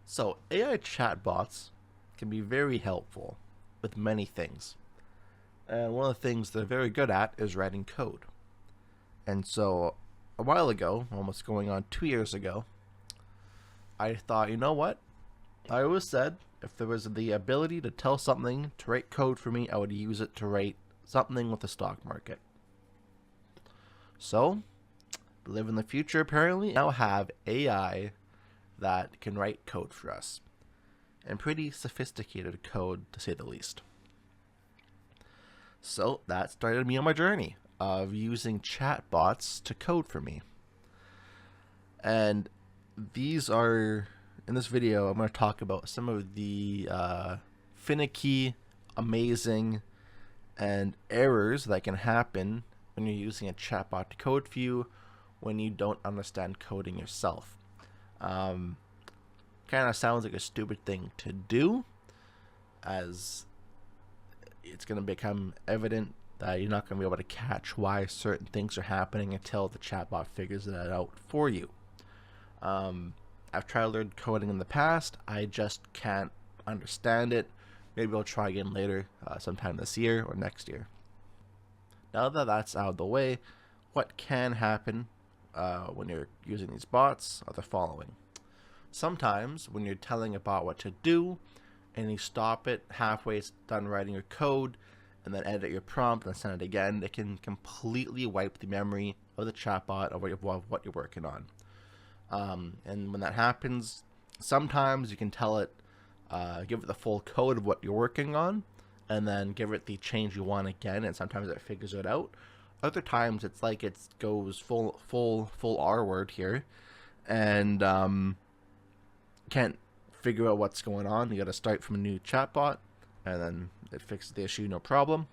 So, AI chatbots can be very helpful with many things. And one of the things they're very good at is writing code. And so, a while ago, almost going on 2 years ago, I thought, you know what? I always said if there was the ability to tell something to write code for me, I would use it to write something with the stock market. So, live in the future apparently, now have AI that can write code for us. And pretty sophisticated code, to say the least. So that started me on my journey of using chatbots to code for me. And these are, in this video, I'm going to talk about some of the finicky, amazing, and errors that can happen when you're using a chatbot to code for you when you don't understand coding yourself. Kind of sounds like a stupid thing to do, as it's going to become evident that you're not going to be able to catch why certain things are happening until the chatbot figures that out for you. I've tried to learn coding in the past. I just can't understand it. Maybe I'll try again later, sometime this year or next year. Now that that's out of the way, what can happen when you're using these bots are the following. Sometimes when you're telling a bot what to do and you stop it halfway it's done writing your code and then edit your prompt and send it again, it can completely wipe the memory of the chatbot of what you're working on. And when that happens, sometimes you can tell it, give it the full code of what you're working on, and then give it the change you want again, and sometimes it figures it out. Other times it's like it goes full R word here, and can't figure out what's going on. You got to start from a new chatbot, and then it fixes the issue, no problem.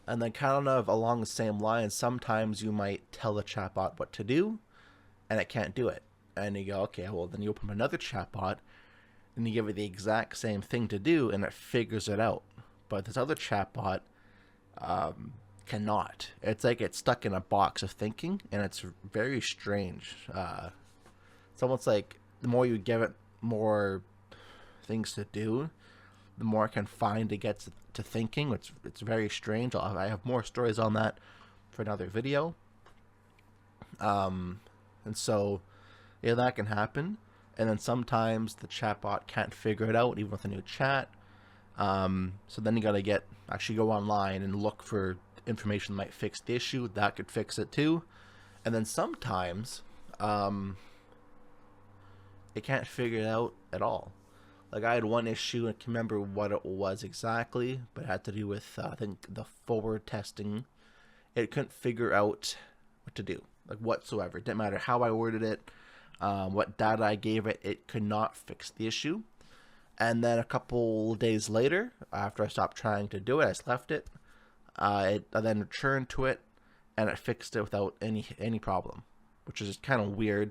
And then kind of along the same line, sometimes you might tell the chatbot what to do, and it can't do it. And you go, okay, well then you open another chatbot, and you give it the exact same thing to do, and it figures it out. But this other chatbot cannot. It's like it's stuck in a box of thinking, and it's very strange. It's almost like the more you give it more things to do, the more it can find to get to thinking, which it's very strange. I have more stories on that for another video. And so, yeah, that can happen. And then sometimes the chatbot can't figure it out, even with a new chat. So then you gotta actually go online and look for information that might fix the issue. That could fix it too. And then sometimes, it can't figure it out at all. Like I had one issue, I can't remember what it was exactly, but it had to do with I think the forward testing. It couldn't figure out what to do, like whatsoever. It didn't matter how I worded it, what data I gave it. It could not fix the issue. And then a couple days later, after I stopped trying to do it, I just left it. I then returned to it, and it fixed it without any problem, which is just kind of weird.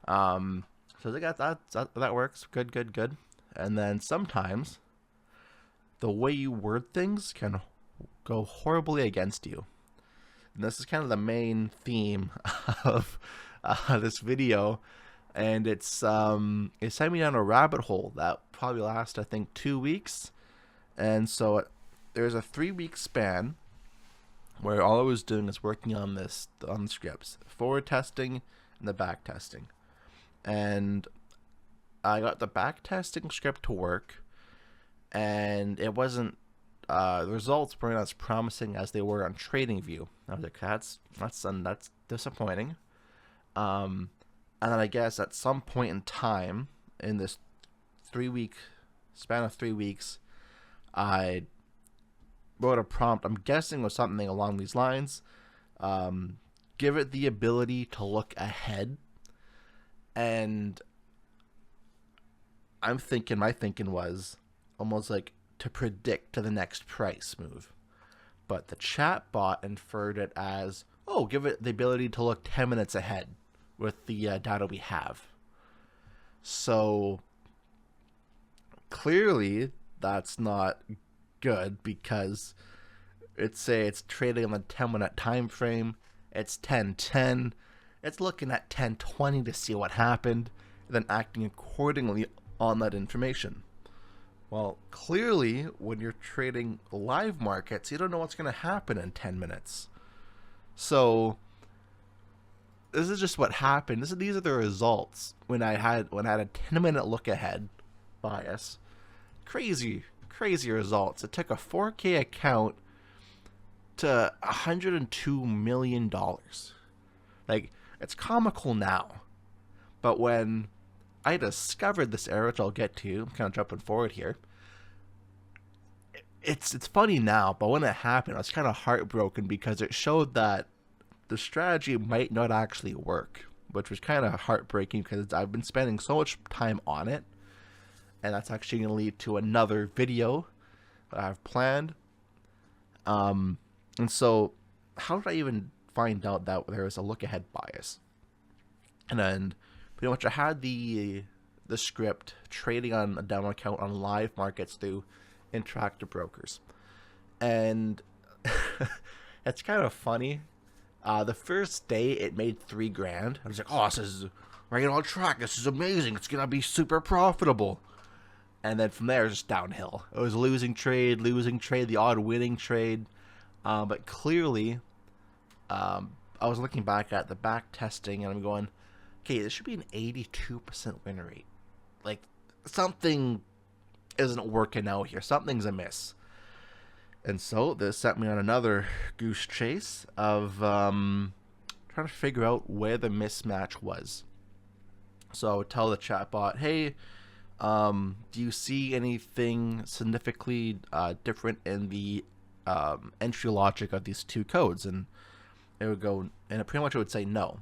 So they got that works. Good. And then sometimes the way you word things can go horribly against you. And this is kind of the main theme of this video. And it sent me down a rabbit hole that probably lasts, I think, 2 weeks. And so there's a 3-week span where all I was doing is working on the scripts, forward testing and the back testing. And I got the back testing script to work, and it wasn't the results weren't as promising as they were on Tradingview. I was like, that's disappointing. And then I guess at some point in time in this 3-week span of 3 weeks, I wrote a prompt. I'm guessing it was something along these lines. Give it the ability to look ahead. And my thinking was almost like to predict to the next price move. But the chatbot inferred it as, oh, give it the ability to look 10 minutes ahead with the data we have. So clearly that's not good, because it's trading on the 10-minute time frame. It's 10:10. It's looking at 10:20 to see what happened. then acting accordingly on that information. Well, clearly, when you're trading live markets, you don't know what's going to happen in 10 minutes. So this is just what happened. These are the results when I had a 10-minute look ahead bias. Crazy results. It took a 4K account to $102 million. Like, it's comical now. But when I discovered this error, which I'll get to, I'm kind of jumping forward here. It's funny now, but when it happened, I was kind of heartbroken because it showed that the strategy might not actually work, which was kind of heartbreaking because I've been spending so much time on it, and that's actually going to lead to another video that I've planned. And so, how did I even find out that there was a look-ahead bias? And then, pretty much, I had the script trading on a demo account on live markets through interactive brokers, and it's kind of funny. The first day it made $3,000. I was like, oh, this is right on track. This is amazing. It's gonna be super profitable. And then from there, it's just downhill. It was losing trade, the odd winning trade. But clearly, I was looking back at the back testing, and I'm going, okay, this should be an 82% win rate. Like, something isn't working out here. Something's amiss. And so this set me on another goose chase of trying to figure out where the mismatch was. So I would tell the chatbot, hey, do you see anything significantly different in the entry logic of these two codes? And it would go, and it pretty much would say no.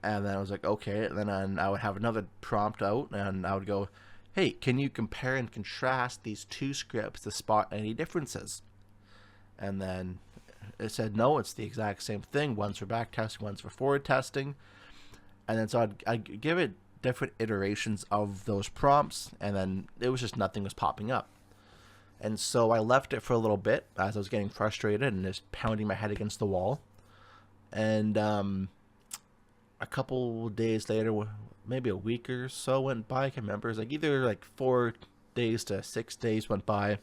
And then I was like, okay. And then I would have another prompt out, and I would go, hey, can you compare and contrast these two scripts to spot any differences? And then it said, no, it's the exact same thing. One's for back testing, one's for forward testing. And then so I'd give it different iterations of those prompts, and then it was just nothing was popping up. And so I left it for a little bit as I was getting frustrated and just pounding my head against the wall. And a couple days later, maybe a week or so went by. I can't remember. It was like either like 4 days to 6 days went by,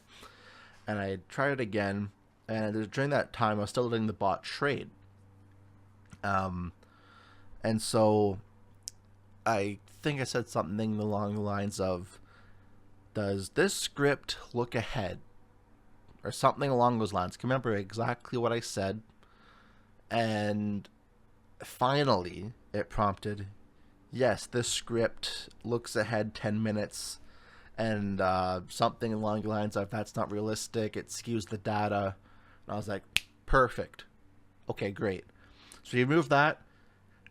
and I tried it again. And during that time, I was still letting the bot trade. And so I think I said something along the lines of, does this script look ahead? Or something along those lines. I can remember exactly what I said. And finally, it prompted, yes, this script looks ahead 10 minutes. And something along the lines of, that's not realistic, it skews the data. And I was like, perfect. Okay, great. So you remove that.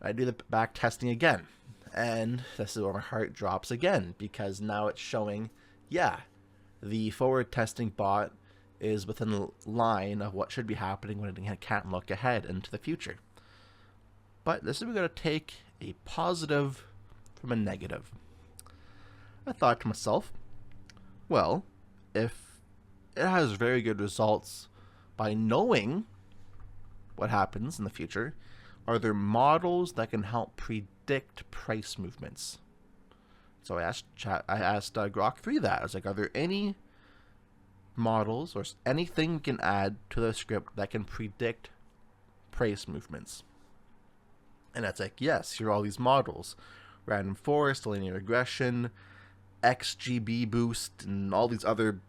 I do the back testing again. And this is where my heart drops again, because now it's showing, yeah, the forward testing bot is within the line of what should be happening when it can't look ahead into the future. But this is going to take a positive from a negative. I thought to myself, well, if it has very good results by knowing what happens in the future, are there models that can help predict price movements? So I asked Grok 3 that. I was like, are there any models or anything we can add to the script that can predict price movements? And that's like, yes, here are all these models. Random forest, linear regression, XGB boost, and all these other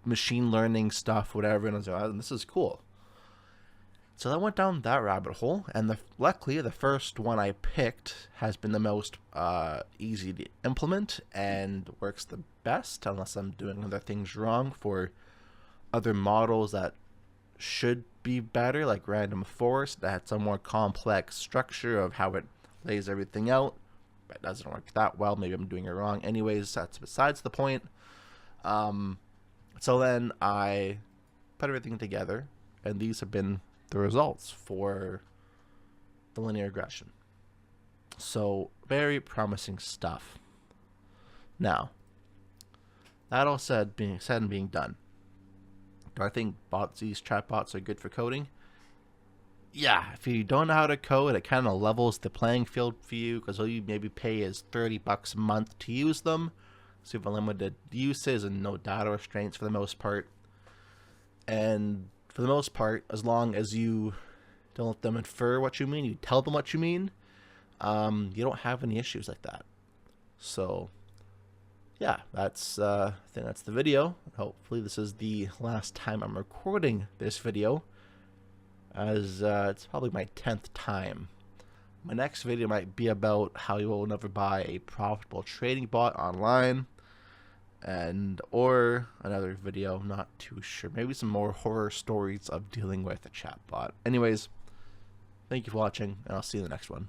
machine learning stuff, whatever. And I was like, oh, this is cool. So I went down that rabbit hole, and luckily the first one I picked has been the most easy to implement and works the best, unless I'm doing other things wrong for other models that should be better, like random forest that had some more complex structure of how it lays everything out. But it doesn't work that well. Maybe I'm doing it wrong. Anyways, that's besides the point. So then I put everything together, and these have been the results for the linear regression. So very promising stuff. Now, that all said and being done, do I think these chatbots are good for coding? yeah, if you don't know how to code, it kind of levels the playing field for you, because all you maybe pay is $30 a month to use them. So you have unlimited uses and no data restraints for the most part. And for the most part, as long as you don't let them infer what you mean, you tell them what you mean, you don't have any issues like that. So yeah, that's I think that's the video. Hopefully this is the last time I'm recording this video, as it's probably my 10th time. My next video might be about how you will never buy a profitable trading bot online, and or another video, I'm not too sure. Maybe some more horror stories of dealing with a chatbot. Anyways, thank you for watching, and I'll see you in the next one.